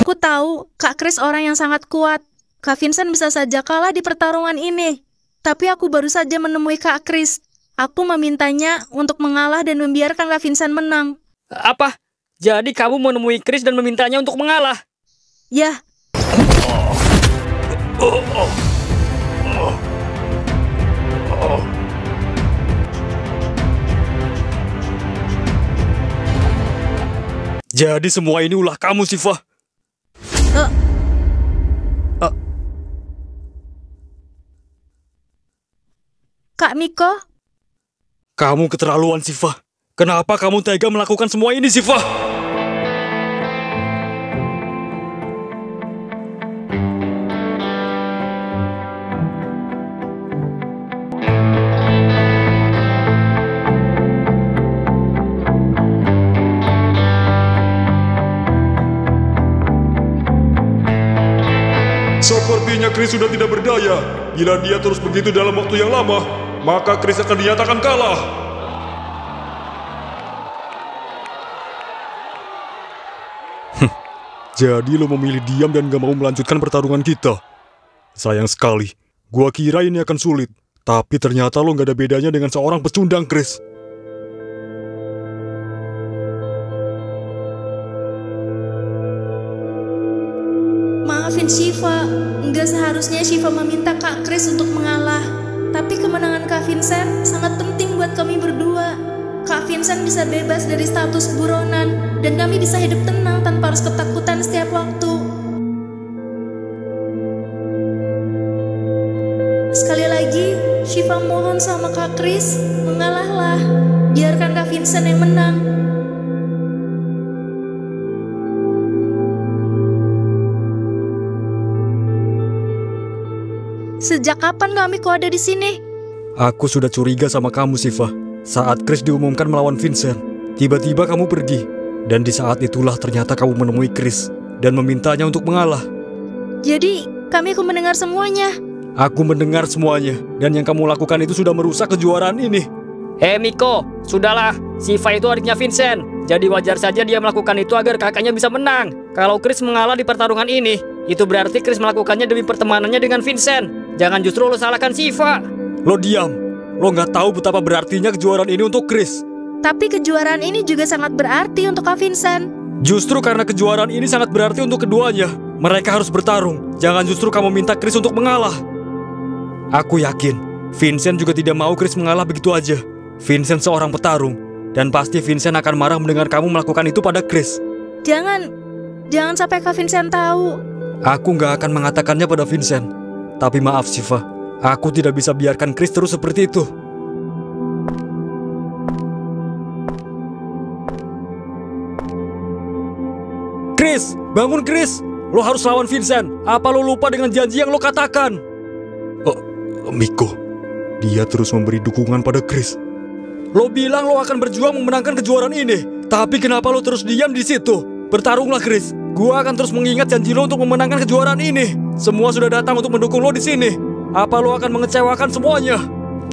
Aku tahu Kak Chris orang yang sangat kuat. Kak Vincent bisa saja kalah di pertarungan ini. Tapi aku baru saja menemui Kak Chris. Aku memintanya untuk mengalah dan membiarkan Kak Vincent menang. Apa? Jadi kamu menemui Chris dan memintanya untuk mengalah? Ya. Jadi semua ini ulah kamu, Shiva. Kak Miko? Kamu keterlaluan, Shiva. Kenapa kamu tega melakukan semua ini, Shiva? Sepertinya Chris sudah tidak berdaya. Bila dia terus begitu dalam waktu yang lama, maka Chris akan dinyatakan kalah. Jadi lo memilih diam dan gak mau melanjutkan pertarungan kita. Sayang sekali. Gua kira ini akan sulit. Tapi ternyata lo gak ada bedanya dengan seorang pecundang, Chris. Maafin Shiva, nggak seharusnya Shiva meminta Kak Chris untuk mengalah. Tapi kemenangan Kak Vincent sangat penting buat kami berdua. Kak Vincent bisa bebas dari status buronan, dan kami bisa hidup tenang tanpa harus ketakutan setiap waktu. Sekali lagi, Shiva mohon sama Kak Chris, mengalahlah. Biarkan Kak Vincent yang menang. Sejak kapan Kak Miko ada di sini? Aku sudah curiga sama kamu, Shiva. Saat Chris diumumkan melawan Vincent, tiba-tiba kamu pergi. Dan di saat itulah ternyata kamu menemui Chris dan memintanya untuk mengalah. Jadi, kami aku mendengar semuanya. Aku mendengar semuanya, dan yang kamu lakukan itu sudah merusak kejuaraan ini. Hei Miko, sudahlah. Shiva itu adiknya Vincent. Jadi wajar saja dia melakukan itu agar kakaknya bisa menang. Kalau Chris mengalah di pertarungan ini, itu berarti Chris melakukannya demi pertemanannya dengan Vincent. Jangan justru lo salahkan Shiva. Lo diam. Lo nggak tahu betapa berartinya kejuaraan ini untuk Chris. Tapi kejuaraan ini juga sangat berarti untuk Kak Vincent. Justru karena kejuaraan ini sangat berarti untuk keduanya, mereka harus bertarung. Jangan justru kamu minta Chris untuk mengalah. Aku yakin Vincent juga tidak mau Chris mengalah begitu aja. Vincent seorang petarung, dan pasti Vincent akan marah mendengar kamu melakukan itu pada Chris. Jangan sampai Kak Vincent tahu. Aku nggak akan mengatakannya pada Vincent. Tapi maaf Shiva, aku tidak bisa biarkan Chris terus seperti itu. Chris, bangun Chris. Lo harus lawan Vincent. Apa lo lupa dengan janji yang lo katakan? Miko, dia terus memberi dukungan pada Chris. Lo bilang lo akan berjuang memenangkan kejuaraan ini. Tapi kenapa lo terus diam di situ? Bertarunglah Chris. Gua akan terus mengingat janji lo untuk memenangkan kejuaraan ini. Semua sudah datang untuk mendukung lo di sini. Apa lo akan mengecewakan semuanya?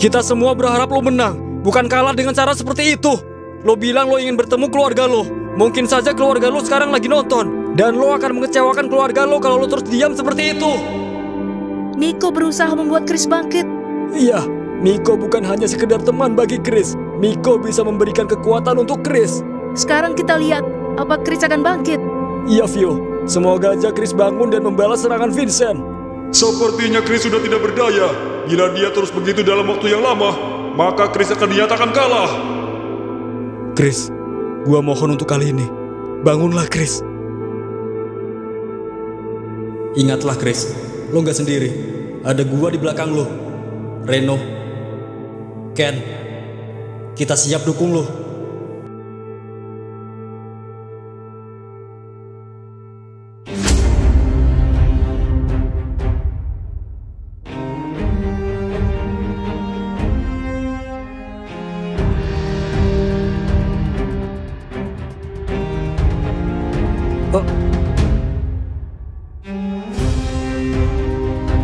Kita semua berharap lo menang, bukan kalah dengan cara seperti itu. Lo bilang lo ingin bertemu keluarga lo. Mungkin saja keluarga lo sekarang lagi nonton, dan lo akan mengecewakan keluarga lo kalau lo terus diam seperti itu. Miko berusaha membuat Chris bangkit. Iya, Miko bukan hanya sekedar teman bagi Chris. Miko bisa memberikan kekuatan untuk Chris. Sekarang kita lihat, apa Chris akan bangkit? Iya, Vio. Semoga aja Chris bangun dan membalas serangan Vincent. Sepertinya Chris sudah tidak berdaya. Bila dia terus begitu dalam waktu yang lama, maka Chris akan dinyatakan kalah. Chris, gua mohon untuk kali ini. Bangunlah, Chris. Ingatlah, Chris. Lo gak sendiri. Ada gua di belakang lo. Reno, Ken, kita siap dukung lo.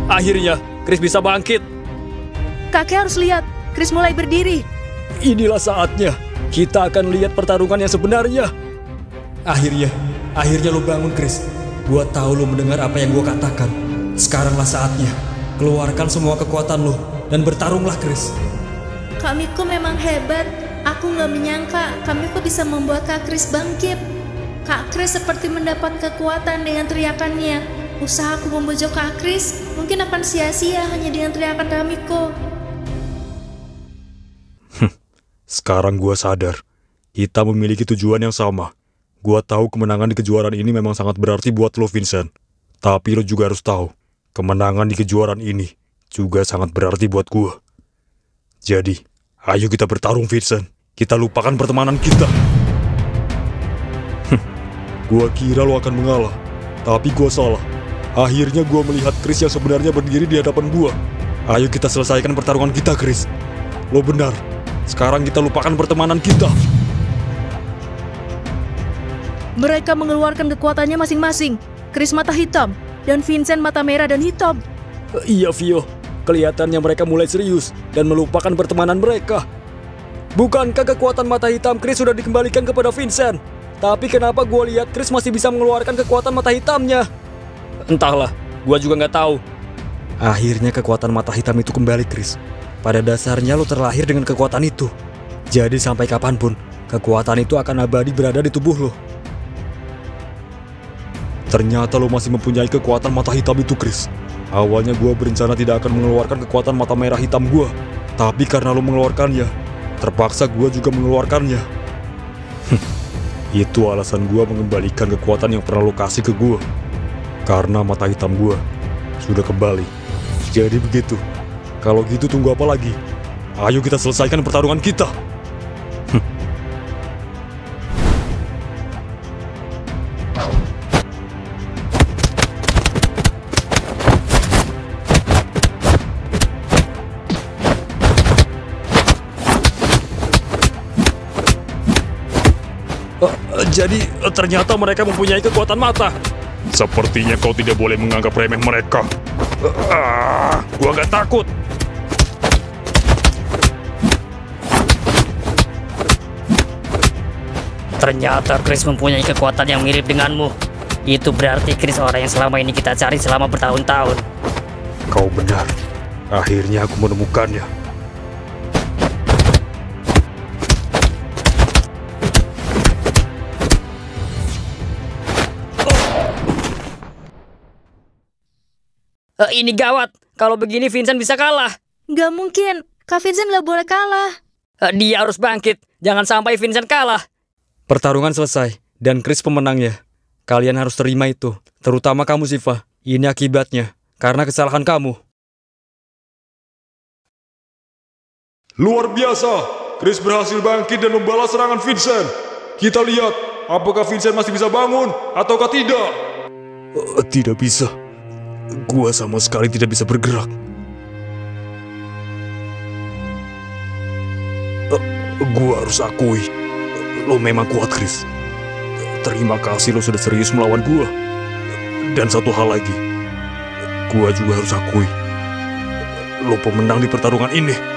Akhirnya, Chris bisa bangkit. Kakek harus lihat, Chris mulai berdiri. Inilah saatnya. Kita akan lihat pertarungan yang sebenarnya. Akhirnya lo bangun, Chris. Gua tahu lo mendengar apa yang gua katakan. Sekaranglah saatnya. Keluarkan semua kekuatan lo dan bertarunglah, Chris. Kak Miko memang hebat. Aku nggak menyangka Kak Miko bisa membuat Kak Chris bangkit. Kak Chris seperti mendapat kekuatan dengan teriakannya. Usahaku membujuk Kak Chris mungkin akan sia-sia hanya dengan teriakan Kak Miko. Sekarang gua sadar. Kita memiliki tujuan yang sama. Gua tahu kemenangan di kejuaraan ini memang sangat berarti buat lo, Vincent. Tapi lo juga harus tahu, kemenangan di kejuaraan ini juga sangat berarti buat gua. Jadi, ayo kita bertarung, Vincent. Kita lupakan pertemanan kita. Gua kira lo akan mengalah, tapi gua salah. Akhirnya gua melihat Chris yang sebenarnya berdiri di hadapan gua. Ayo kita selesaikan pertarungan kita, Chris. Lo benar. Sekarang kita lupakan pertemanan kita. Mereka mengeluarkan kekuatannya masing-masing. Chris mata hitam dan Vincent mata merah dan hitam. Iya, Vio. Kelihatannya mereka mulai serius dan melupakan pertemanan mereka. Bukankah kekuatan mata hitam Chris sudah dikembalikan kepada Vincent? Tapi kenapa gue lihat Chris masih bisa mengeluarkan kekuatan mata hitamnya? Entahlah, gua juga nggak tahu. Akhirnya kekuatan mata hitam itu kembali, Chris. Pada dasarnya lo terlahir dengan kekuatan itu. Jadi sampai kapanpun, kekuatan itu akan abadi berada di tubuh lo. Ternyata lo masih mempunyai kekuatan mata hitam itu, Chris. Awalnya gue berencana tidak akan mengeluarkan kekuatan mata merah hitam gue. Tapi karena lo mengeluarkannya, terpaksa gue juga mengeluarkannya. Itu alasan gue mengembalikan kekuatan yang pernah lo kasih ke gue. Karena mata hitam gue sudah kembali. Jadi begitu. Kalau gitu tunggu apa lagi? Ayo kita selesaikan pertarungan kita. Jadi ternyata mereka mempunyai kekuatan mata. Sepertinya kau tidak boleh menganggap remeh mereka. Gua nggak takut. Ternyata Chris mempunyai kekuatan yang mirip denganmu. Itu berarti Chris orang yang selama ini kita cari selama bertahun-tahun. Kau benar. Akhirnya aku menemukannya. Ini gawat. Kalau begini Vincent bisa kalah. Gak mungkin. Kak Vincent gak boleh kalah. Dia harus bangkit. Jangan sampai Vincent kalah. Pertarungan selesai dan Chris pemenangnya. Kalian harus terima itu. Terutama kamu, Siva. Ini akibatnya. Karena kesalahan kamu. Luar biasa. Chris berhasil bangkit dan membalas serangan Vincent. Kita lihat, apakah Vincent masih bisa bangun ataukah tidak? Tidak bisa. Gua sama sekali tidak bisa bergerak. Gua harus akui, lo memang kuat, Chris. Terima kasih lo sudah serius melawan gua. Dan satu hal lagi, gua juga harus akui, lo pemenang di pertarungan ini.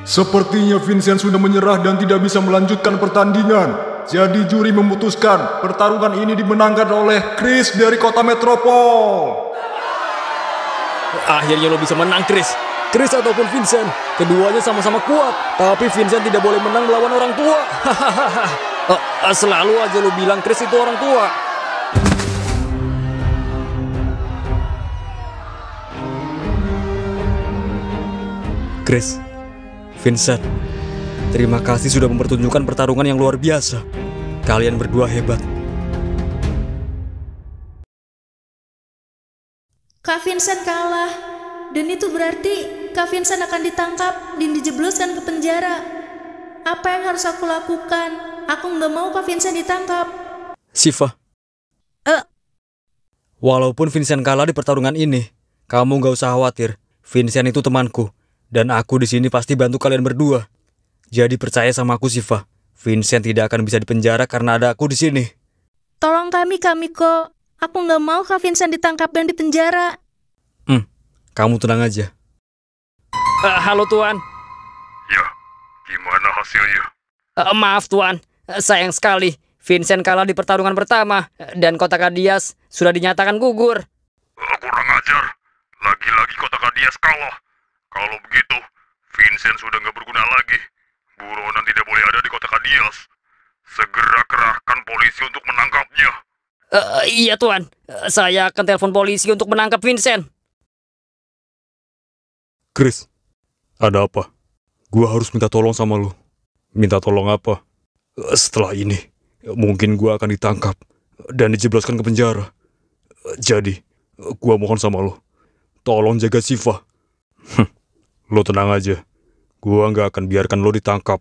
Sepertinya Vincent sudah menyerah dan tidak bisa melanjutkan pertandingan. Jadi juri memutuskan pertarungan ini dimenangkan oleh Chris dari kota Metropol. Akhirnya lo bisa menang, Chris. Chris ataupun Vincent, keduanya sama-sama kuat. Tapi Vincent tidak boleh menang melawan orang tua. Selalu aja lo bilang Chris itu orang tua. Chris, Vincent, terima kasih sudah mempertunjukkan pertarungan yang luar biasa. Kalian berdua hebat. Kak Vincent kalah. Dan itu berarti Kak Vincent akan ditangkap dan dijebloskan ke penjara. Apa yang harus aku lakukan? Aku nggak mau Kak Vincent ditangkap. Siva. Walaupun Vincent kalah di pertarungan ini, kamu nggak usah khawatir. Vincent itu temanku. Dan aku di sini pasti bantu kalian berdua. Jadi percaya sama aku, Siva. Vincent tidak akan bisa dipenjara karena ada aku di sini. Tolong kami, Kak Miko. Aku nggak mau Kak Vincent ditangkap dan dipenjara. Kamu tenang aja. Halo Tuan. Ya, gimana hasilnya? Maaf Tuan, sayang sekali. Vincent kalah di pertarungan pertama dan Kota Kadias sudah dinyatakan gugur. Kurang ajar. Lagi-lagi Kota Kadias kalah. Kalau begitu, Vincent sudah nggak berguna lagi. Buronan tidak boleh ada di Kota Kadias. Segera kerahkan polisi untuk menangkapnya. Iya Tuan, saya akan telepon polisi untuk menangkap Vincent. Chris, ada apa? Gua harus minta tolong sama lu. Minta tolong apa? Setelah ini, mungkin gua akan ditangkap dan dijebloskan ke penjara. Jadi, gua mohon sama lu, tolong jaga Shiva. Lo tenang aja, gua nggak akan biarkan lo ditangkap.